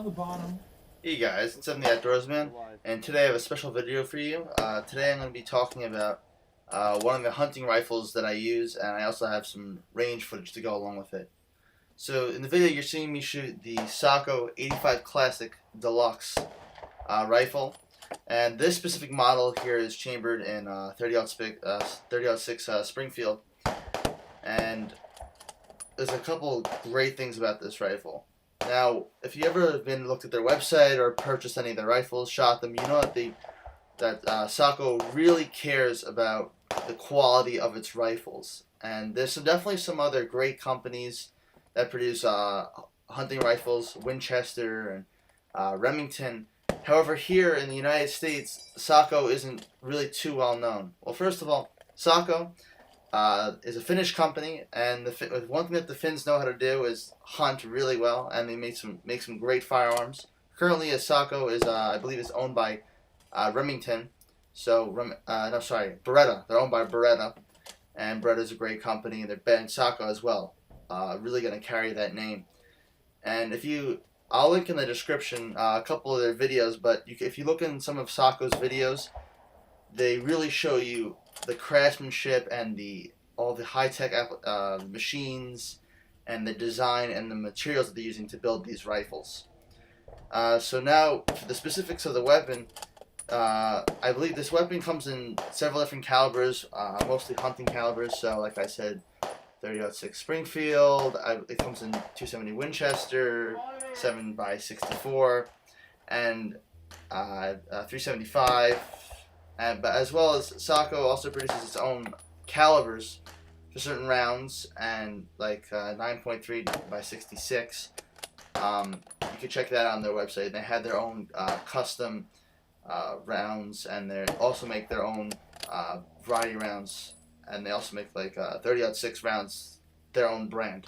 On the bottom. Hey guys, it's Evan the Outdoorsman, and today I have a special video for you. Today I'm going to be talking about one of the hunting rifles that I use, and I also have some range footage to go along with it. So in the video you're seeing me shoot the Sako 85 Classic Deluxe rifle, and this specific model here is chambered in 30-06 Springfield, and there's a couple great things about this rifle. Now, if you ever been looked at their website or purchased any of their rifles, shot them, you know that Sako really cares about the quality of its rifles. And there's definitely some other great companies that produce hunting rifles, Winchester and Remington. However, here in the United States, Sako isn't really too well known. Well, first of all, Sako is a Finnish company, and one thing that the Finns know how to do is hunt really well, and they make some great firearms. Currently, Sako is I believe is owned by Remington, Beretta. They're owned by Beretta, and Beretta is a great company, and they're banned Sako as well. Really going to carry that name. And I'll link in the description a couple of their videos, but if you look in some of Sako's videos, they really show you the craftsmanship and all the high-tech machines and the design and the materials that they're using to build these rifles. So now, for the specifics of the weapon, I believe this weapon comes in several different calibers, mostly hunting calibers. So, like I said, 30-06 Springfield. It comes in 270 Winchester, 7x64, and 375. But as well as Sako also produces its own calibers for certain rounds, and like 9.3 by 66. You can check that out on their website. They have their own custom rounds, and they also make their own variety rounds, and they also make like 30-06 rounds, their own brand.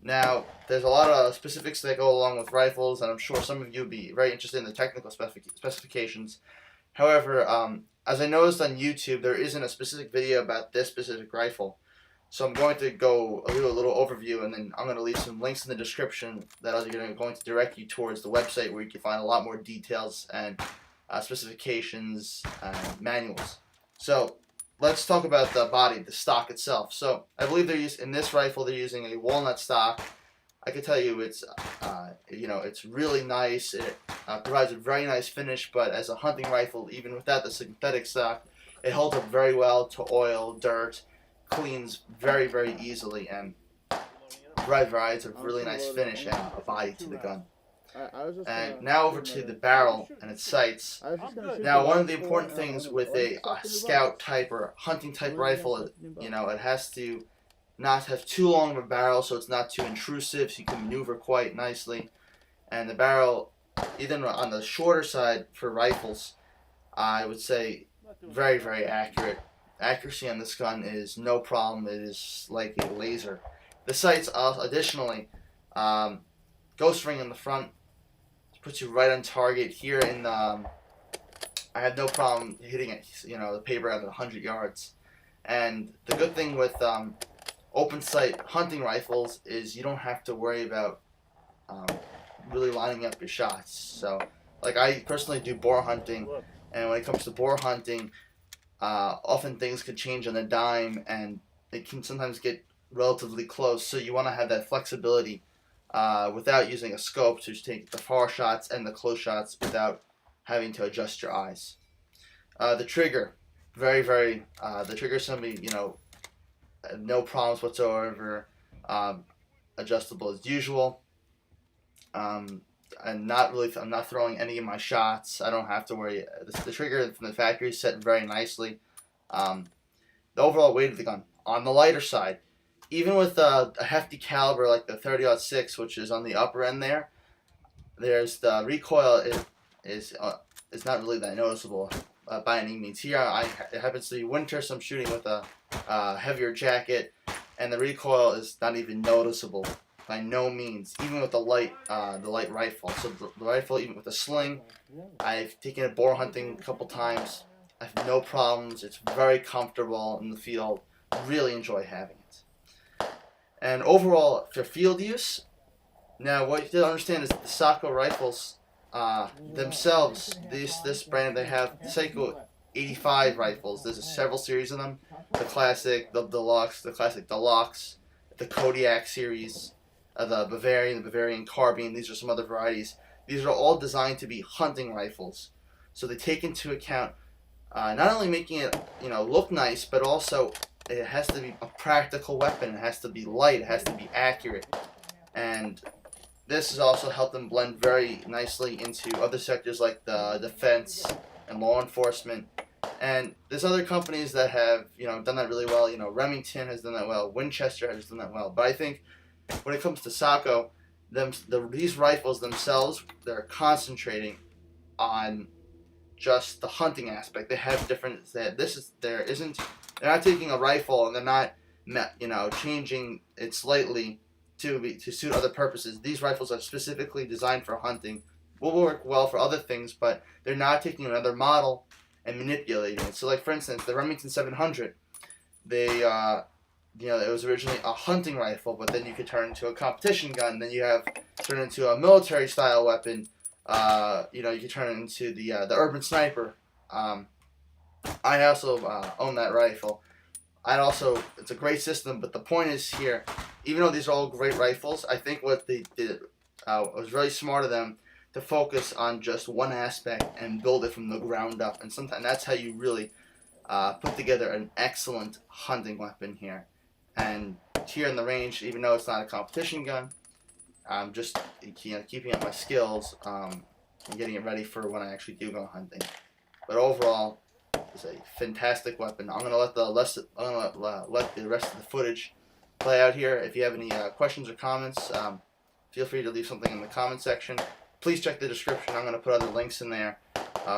Now, there's a lot of specifics that go along with rifles, and I'm sure some of you would be very interested in the technical specifications. However, as I noticed on YouTube, there isn't a specific video about this specific rifle. So I'm going to do a little overview, and then I'm going to leave some links in the description that are going to direct you towards the website where you can find a lot more details and specifications and manuals. So let's talk about the body, the stock itself. So I believe in this rifle they're using a walnut stock. I can tell you it's really nice. It provides a very nice finish, but as a hunting rifle, even without the synthetic stock, it holds up very well to oil, dirt, cleans very, very easily, and provides a really nice finish and a body to the gun. And now over to the barrel and its sights. Now, one of the important things with a scout type or hunting type rifle, it has to not have too long of a barrel so it's not too intrusive, so you can maneuver quite nicely. And the barrel, even on the shorter side for rifles, I would say very, very accurate. Accuracy on this gun is no problem. It is like a laser. The sights additionally, ghost ring in the front puts you right on target. Here I had no problem hitting it, the paper at 100 yards. And the good thing with open sight hunting rifles is you don't have to worry about really lining up your shots. So, like, I personally do boar hunting, and when it comes to boar hunting, often things could change on a dime, and it can sometimes get relatively close. So you want to have that flexibility without using a scope to take the far shots and the close shots without having to adjust your eyes. The trigger, the trigger is something, no problems whatsoever, adjustable as usual. And I'm not throwing any of my shots. I don't have to worry. The trigger from the factory is set very nicely. The overall weight of the gun, on the lighter side, even with a hefty caliber like the 30-06, which is on the upper end there's the recoil is not really that noticeable by any means. Here, it happens to be winter, so I'm shooting with a heavier jacket, and the recoil is not even noticeable by no means, even with the light rifle. So the rifle, even with a sling, I've taken it boar hunting a couple times. I have no problems. It's very comfortable in the field. Really enjoy having it. And overall, for field use, Now, what you have to understand is the Sako rifles themselves, this brand, they have the Sako 85 rifles. There's several series of them. The Classic, the Deluxe, the Classic Deluxe, the Kodiak series, the Bavarian Carbine. These are some other varieties. These are all designed to be hunting rifles. So they take into account not only making it, look nice, but also it has to be a practical weapon. It has to be light. It has to be accurate. And this has also helped them blend very nicely into other sectors like the defense and law enforcement. And there's other companies that have, done that really well. Remington has done that well. Winchester has done that well. But I think when it comes to Sako, these rifles themselves, they're concentrating on just the hunting aspect. They have different. They're not taking a rifle and they're not, changing it slightly to suit other purposes. These rifles are specifically designed for hunting. Will work well for other things, but they're not taking another model and manipulating it. So, like for instance, the Remington 700, they it was originally a hunting rifle, but then you could turn into a competition gun. Then you have turn into a military style weapon. You could turn it into the urban sniper. I also own that rifle. It's a great system, but the point is here, even though these are all great rifles, I think what they did was really smart of them to focus on just one aspect and build it from the ground up. And sometimes that's how you really put together an excellent hunting weapon here. And here in the range, even though it's not a competition gun, I'm just keeping up my skills and getting it ready for when I actually do go hunting. But overall, it's a fantastic weapon. I'm gonna let the rest of the footage play out here. If you have any questions or comments, feel free to leave something in the comment section. Please check the description. I'm gonna put other links in there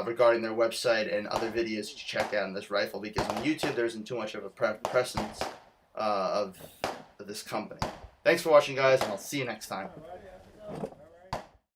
regarding their website and other videos to check out on this rifle, because on YouTube there isn't too much of a presence of this company. Thanks for watching, guys, and I'll see you next time.